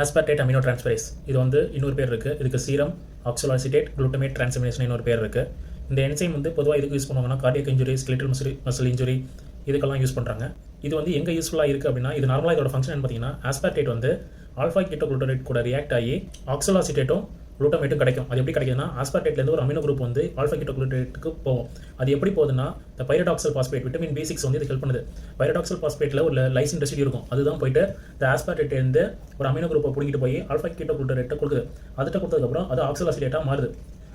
Aspartate amino transferase இது வந்து இன்னொரு பேர் இருக்குது. இதுக்கு சீரம் ஆக்சோலாசிடேட் குளுட்டமேட் டிரான்ஸ்அமினேஷன் இன்னொரு பேர் இருக்குது. இந்த என்சைம் வந்து பொதுவாக இதுக்கு யூஸ் பண்ணுவாங்கன்னா cardiac injury, skeletal muscle injury இதுக்கெல்லாம் யூஸ் பண்ணுறாங்க. இது வந்து எங்கே யூஸ்ஃபுல்லாக இருக்குது அப்படின்னா, இது நார்மலாக இதோட ஃபங்க்ஷன் என்ன பார்த்தீங்கன்னா, ஆஸ்பார்டேட் வந்து ஆல்ஃபா கீட்டோகுளுட்டரேட் கூட ரியாக்ட் ஆகி ஆக்சோலாசிடேட்டும் குளுட்டமேட்டும் கிடைக்கும். அது எப்படி கிடைக்குதுன்னா, ஆஸ்பார்டேட்லேருந்து ஒரு அமினோ குரூப் வந்து ஆல்ஃபா கீட்டோகுளுட்டரேட்டுக்கு போகும். அது எப்படி போகுதுன்னா, இந்த பைரடாக்சல் பாஸ்பேட் விட்டமின் B6 வந்து இது ஹெல்ப் பண்ணுது. பைரடாக்சல் பாஸ்பேட்டில் ஒரு லைசின் ரெசிடியூ இருக்கும். அதுதான் போயிட்டு இந்த ஆஸ்பார்டேட்லேருந்து ஒரு அமினோ குரூப்பை பிடிக்கிட்டு போய் ஆல்ஃபா கீட்டோகுளுட்டரேட்டை கொடுக்குது. அதுகிட்ட கொடுத்ததுக்கப்புறம் அது ஆக்சோலாசிடேட்டாக மாறுது.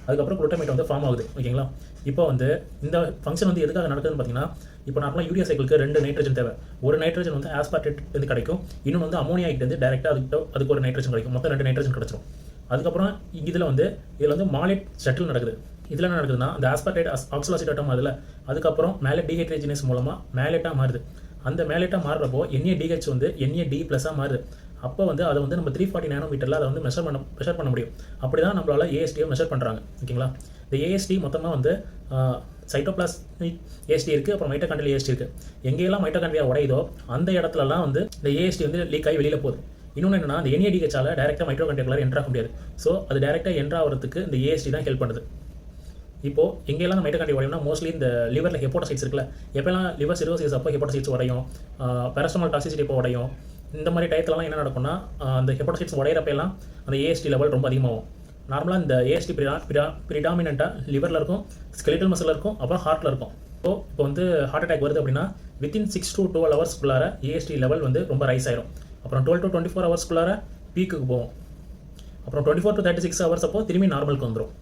அதுக்கப்புறம் குளுட்டமேட் வந்து ஃபார்ம் ஆகுது. ஓகேங்களா? இப்போ வந்து இந்த ஃபங்க்ஷன் வந்து எதுக்காக நடக்குதுன்னு பார்த்தீங்கன்னா, இப்போ நார்மலாக யூரியா சைக்கிளுக்கு 2 நைட்ரஜன் தேவை. ஒரு நைட்ரஜன் வந்து ஆஸ்பார்டேட் வந்து கிடைக்கும், இன்னொன்று வந்து அமோனியாக்கிட்ட வந்து டேரெக்டாக அதுக்கு ஒரு நைட்ரஜன் கிடைக்கும். மொத்தம் 2 நைட்ரஜன் கிடச்சிரும். அதுக்கப்புறம் இதில் வந்து மாலேட் ஷட்டில் நடக்குது. இதில் என்ன நடக்குதுன்னா, அந்த ஆஸ்பார்டேட் ஆக்சோலாசிடேட்டாக மாறுதுல, அதுக்கப்புறம் மேலேட் டீஹைட்ரேஜினேஸ் மூலமாக மேலேட்டாக மாறுது. அந்த மேலேட்டாக மாறுறப்போ NADH வந்து NAD+ மாறுது. அப்போ வந்து அதை வந்து நம்ம 340 நானோமீட்டரில் அதை வந்து மெஷர் பண்ண முடியும். அப்படி தான் நம்மளால் ASTயை மெஷர் பண்ணுறாங்க. ஓகேங்களா? இந்த AST மொத்தமாக வந்து சைட்டோபிளாஸ்மிக் AST இருக்குது, அப்புறம் மைட்டோகாண்ட்ரியல் AST இருக்குது. எங்கேயெல்லாம் மைட்டோகாண்ட்ரியா உடையுதோ அந்த இடத்துலலாம் வந்து இந்த AST வந்து லீக் ஆகி வெளியில் போகுது. இன்னொன்று என்னன்னா, அந்த NADH-ஆல் டேரெக்டாக மைட்டோகாண்ட்ரியாக்குள்ளார என்ட்ரு ஆக முடியாது. ஸோ அது டேரெக்டாக என்ட்ரு ஆகிறதுக்கு இந்த AST தான் ஹெல்ப் பண்ணுது. இப்போது எங்கெல்லாம் அந்த மைட்டோகாண்ட்ரியா உடையும்னா, மோஸ்ட்லி இந்த லிவரில் ஹெப்போடோசைட்ஸ் இருக்குல்ல, எப்போல்லாம் லிவர் சிரோசிஸ் அப்போ ஹெப்போடோசைட்ஸ் உடையும், பேரஸ்டமால் டாக்ஸிசிட்டி இப்போ உடையும். இந்த மாதிரி டயத்துலலாம் என்ன நடக்கும்னா, அந்த ஹெப்போடோசைட்ஸ் உடையிறப்பெல்லாம் அந்த AST லெவல் ரொம்ப அதிகமாகும். நார்மலாக இந்த AST ப்ரிடாமினண்ட்டாக லிவரில் இருக்கும், ஸ்கெலிட்டல் மசில் இருக்கும், அப்புறம் ஹார்ட்டில் இருக்கும். இப்போ வந்து ஹார்ட் அட்டாக் வருது அப்படின்னா வித்தின் 6 to 12 ஹவர்ஸ்க்குள்ளார AST லெவல் வந்து ரொம்ப ரைஸ் ஆயிரும். அப்புறம் 12 to 24 ஹவர்ஸ்க்குள்ளார பீக்குக்கு போகும். அப்புறம் 24 to 36 ஹவர்ஸ் அப்போ திரும்பி நார்மலுக்கு வந்துடும்.